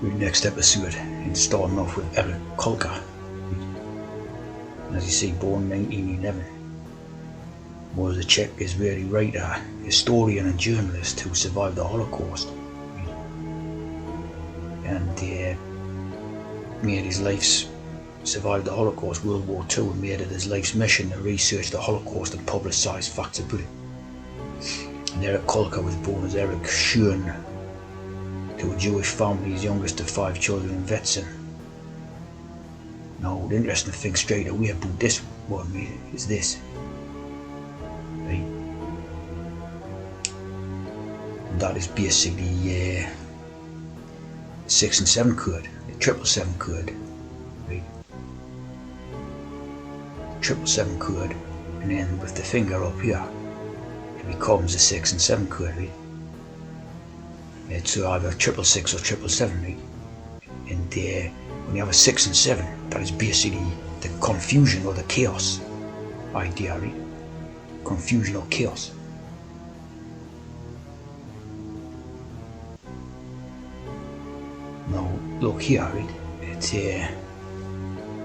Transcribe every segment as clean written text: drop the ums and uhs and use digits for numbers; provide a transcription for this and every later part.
with the next episode, and starting off with Erich Kolker. As you see, born 1911, was a Czech Israeli writer, historian and journalist who survived the Holocaust, and made his life's survived the Holocaust, World War II, and made it his life's mission to research the Holocaust and publicise facts about it. And Erich Kolker was born as Erich Schoen to a Jewish family, his youngest of 5 children in Wetzen. Now, the interesting thing straight away about this one is this, right? And that is basically 6 and 7 chord, the 777 chord, right? 777 chord, and then with the finger up here, it becomes a 6 and 7 chord, right? It's either 666 or 777, right? And when you have a 6 and 7, that is basically the confusion or the chaos idea, right? Confusion or chaos. Now look here, right? It's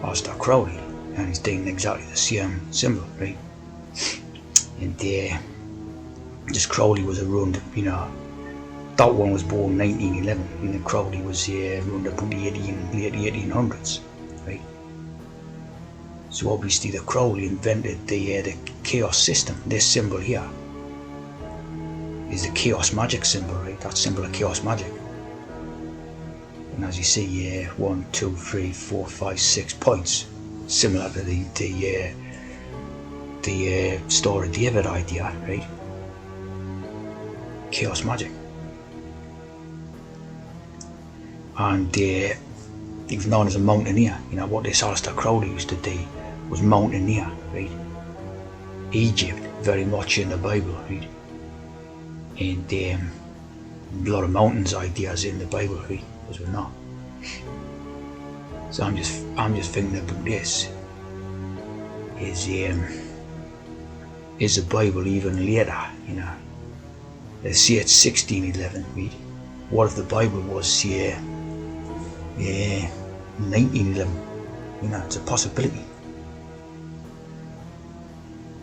Aleister Crowley, and he's doing exactly the same symbol, right? And this Crowley was around, that one was born 1911, and then Crowley was around about the late 1800s, right? So obviously the Crowley invented the chaos system. This symbol here is the chaos magic symbol, right? That symbol of chaos magic. And as you see, 1, 2, 3, 4, 5, 6 points, similar to the Star of David idea, right? Chaos magic. And he was known as a mountaineer. What this Aleister Crowley used to do was mountaineer, right? Egypt, very much in the Bible, right? And a lot of mountains ideas in the Bible, right? As we're not. So I'm just thinking about this. Is the Bible even later? Let's say it's 1611, right? What if the Bible was 1911? It's a possibility.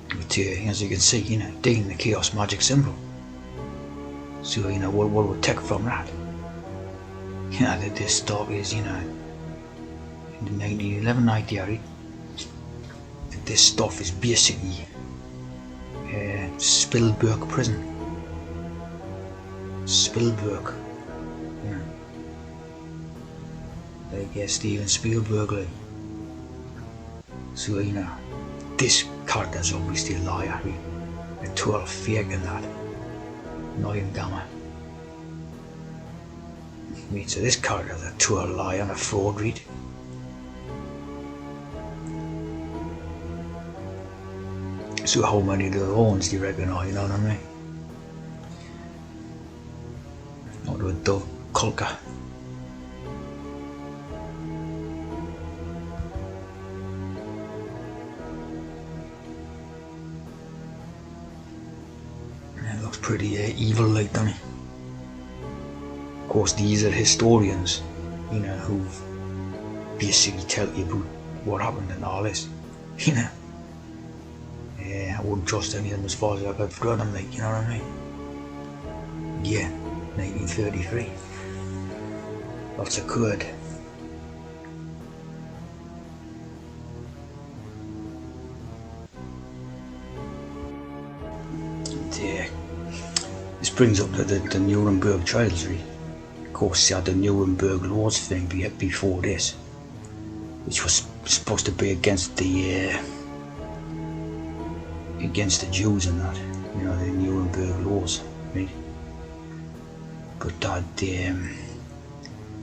But as you can see, taking the chaos magic symbol. So what would take from that? That this stuff is in the 1911 idea, right? That this stuff is basically Spielberg prison. Spielberg. Like Steven Spielberg, like. So this character's obviously a liar, right? A total fake and that. Annoying gamma. Right, so this character's a total liar and a fraud, right? So how many of the ones do you reckon are, you know what I mean? Not with Dove Kolker. It looks pretty evil like, doesn't it? Of course, these are historians, who've basically tell you about what happened and all this, I wouldn't trust any of them as far as I've got them, like, you know what I mean? Yeah, 1933. Lots of good. And, this brings up the Nuremberg trials, really. Of course, you had the Nuremberg laws thing before this, which was supposed to be against the Jews and that, the Nuremberg laws, right? But that the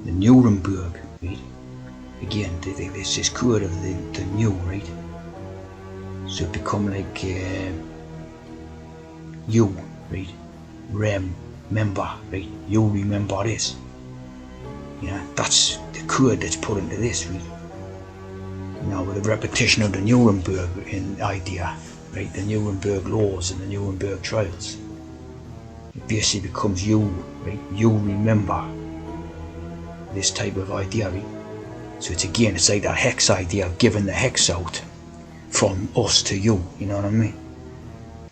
Nuremberg, right? Again, this is code of the new, right? So it become like you, right? Remember, right? You remember this. That's the code that's put into this, right? With the repetition of the Nuremberg idea, right? The Nuremberg laws and the Nuremberg trials. It basically becomes you, right? You remember this type of idea, right? So it's like that hex idea of giving the hex out from us to you, you know what I mean?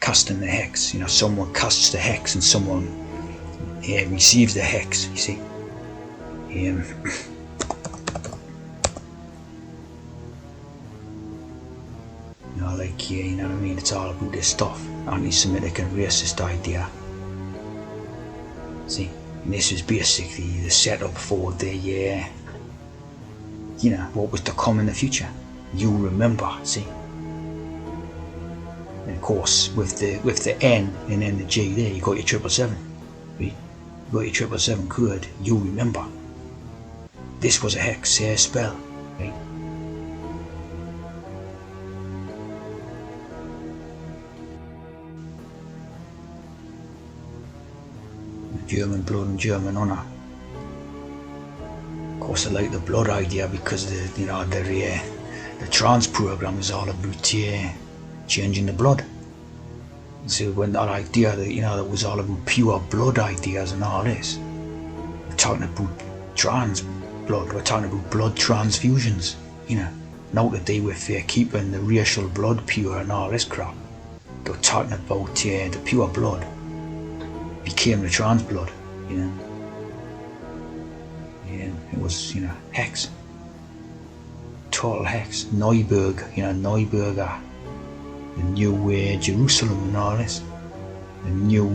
Casting the hex, someone casts the hex and someone receives the hex, you see. You know what I mean? It's all about this stuff, anti-Semitic and racist idea. See, and this was basically the setup for the, what was to come in the future. You remember, see. And of course, with the N and then the G there, you got your 777. Right? You got your 777 code. You remember. This was a hex spell, right? German blood and German honour. Of course, I like the blood idea because the trans program is all about changing the blood. So when that idea that was all about pure blood ideas and all this, we're talking about trans blood. We're talking about blood transfusions. Not to do with keeping the racial blood pure and all this crap. They're talking about the pure blood became the trans blood, And it was, hex. Total hex. Neuberger. The new Jerusalem and all this. The new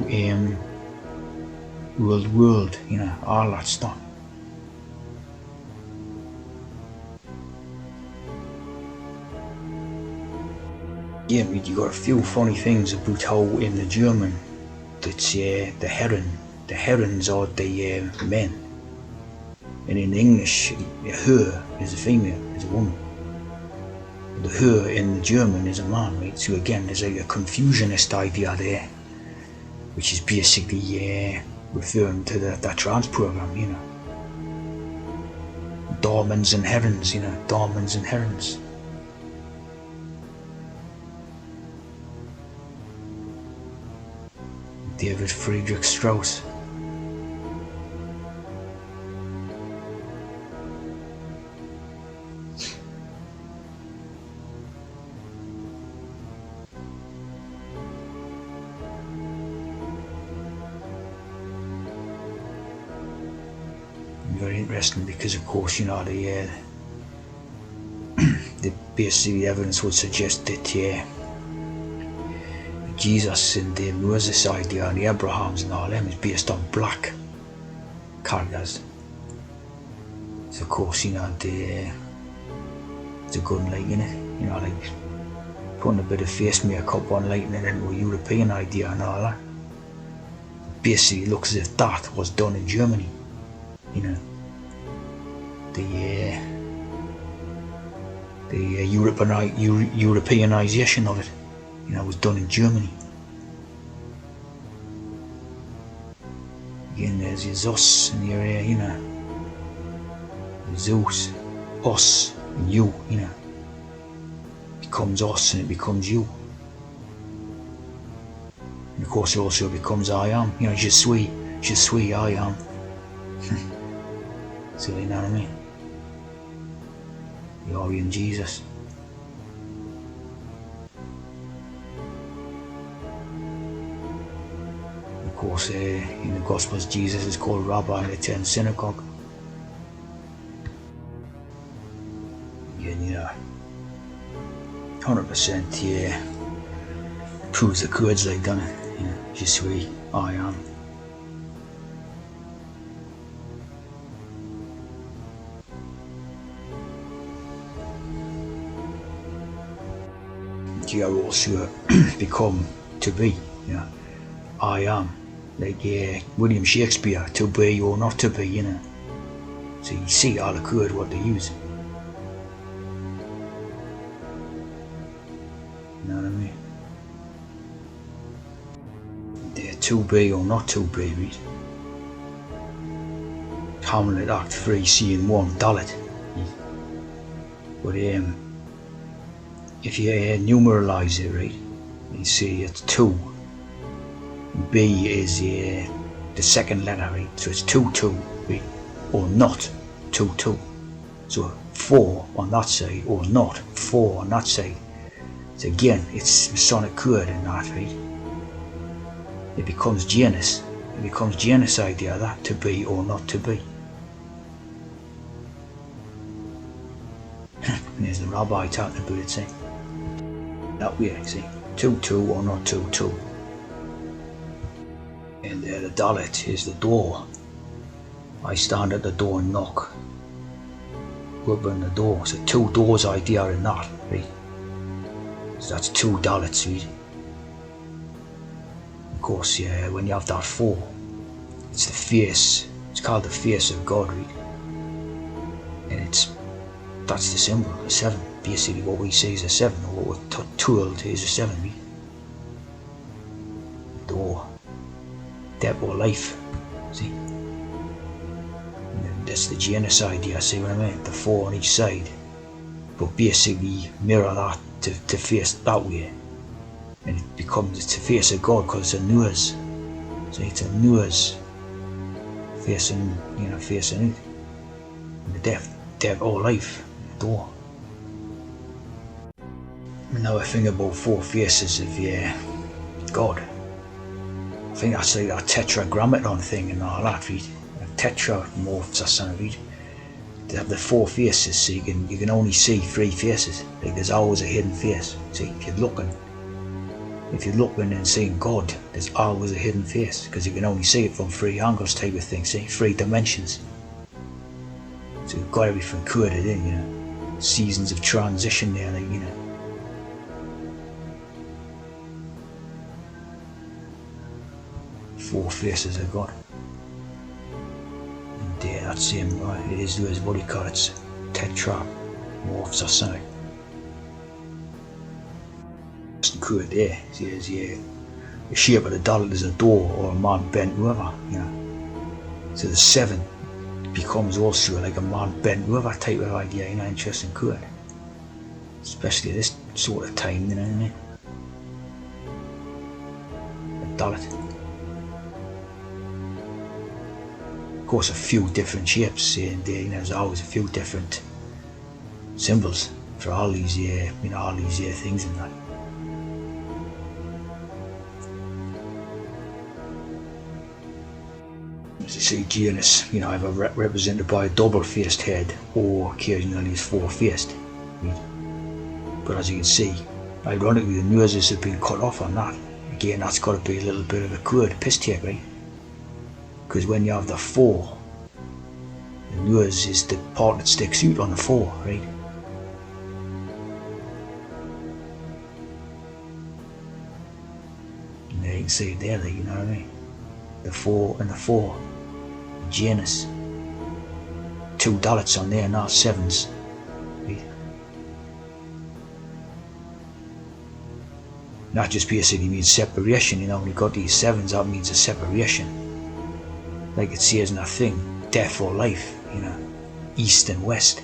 world, all that stuff. Yeah, you got a few funny things about how in the German it's the herons are the men, and in English her is a female, is a woman. The her in the German is a man, right? So again, there's like a confusionist idea there, which is basically referring to that trans program, Dormans and herons, Dormans and herons. David Friedrich Strauss. Very interesting because, of course, the basically evidence would suggest that Jesus and the Moses idea and the Abrahams and all them is based on black characters. So of course, it's a good light in it, like putting a bit of face makeup on, lighting it into a European idea and all that. Basically it looks as if that was done in Germany, the Europeanization of it. Was done in Germany. Again, there's your Zeus in the area, Zeus, us, and you, becomes us and it becomes you. And of course, it also becomes I am, je suis, I am. So, you know what I mean? The Aryan Jesus. Of course, in the Gospels, Jesus is called Rabbi in the 10th synagogue. Again, 100% proves the codes they've done it. Je suis, I am. You are also become to be, I am. Like William Shakespeare, to be or not to be, So you see all the code what they use. You know what I mean? They're to be or not to be, right? Hamlet Act 3, Scene 1, Dalit. But if you numeralize it, right, you see it's 2. B is the second letter, right? So it's 2, right? Or not, 2-2. So 4 on that side, or not 4 on that side. So again, it's Masonic code in that, right? It becomes Janus. It becomes Janus idea that to be or not to be. And there's the rabbi talking about it, see? That way, see? 2-2 or not 2-2. And the Dalit is the door. I stand at the door and knock. Open the door. So 2 doors idea in that, right? So that's 2 Dalits, right? Of course, yeah, when you have that 4, it's the face. It's called the face of God, right? And that's the symbol, the 7. Basically, what we see is a 7, or what we're told is a 7, right? Door, death or life. See? And that's the Janus idea. See what I mean? The 4 on each side, but basically mirror that to face that way. And it becomes it's a face of God because it's a nose. So it's a nose facing, facing it. And the death or life, door. Now I think about 4 faces of God. I think that's like a tetragrammaton thing and all that, right? Tetramorphs or something, right? They have the 4 faces, so you can only see 3 faces. Like there's always a hidden face. See, if you're looking and seeing God, there's always a hidden face because you can only see it from 3 angles type of thing, see, 3 dimensions. So you've got everything coded in, seasons of transition there, like, 4 faces of God. And that's him, right? It is what do you call it? Tetramorphs or something. Code there. See, the shape of the Dalit is a door or a man bent over, So the 7 becomes also like a man bent over type of idea, interesting code. Especially this sort of time, what I mean? The Dalit. Of course, a few different shapes, and there's always a few different symbols for all these, things in that. As you see, Janus, either represented by a double-faced head or occasionally is 4-faced. But as you can see, ironically, the noses have been cut off on that. Again, that's got to be a little bit of a code, piss take, right? Because when you have the 4, the nose is the part that sticks out on the 4, right? And there you can see it there, you know what I mean? The 4 and the 4. Janus. 2 Dalits on there, not 7s. Right? That just basically means separation, when you got these 7s, that means a separation. Like it says in a thing, death or life, east and west.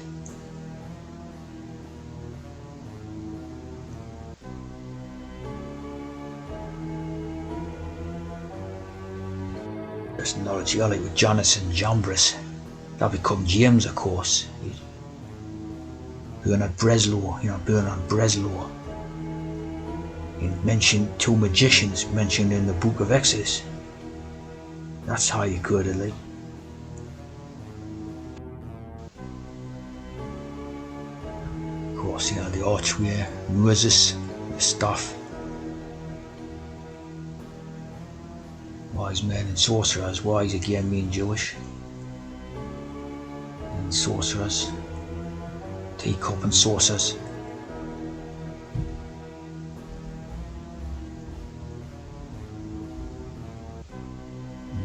There's knowledge, like with Janus and Jambres, that become James, of course. Bernard Breslau, Bernard Breslau. He mentioned 2 magicians mentioned in the book of Exodus. That's how you could it, like. Of course, the archway, Moses, the staff, wise men and sorcerers. Wise again mean Jewish. And sorcerers, teacup and saucers.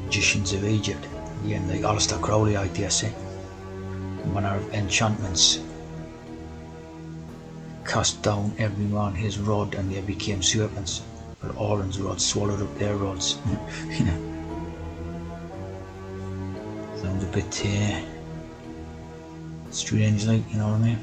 Magicians of Egypt, again like Aleister Crowley, I dare say. Manner of enchantments. Cast down every man his rod, and they became serpents. But Aaron's rod swallowed up their rods. Sounds a bit strange, like, what I mean?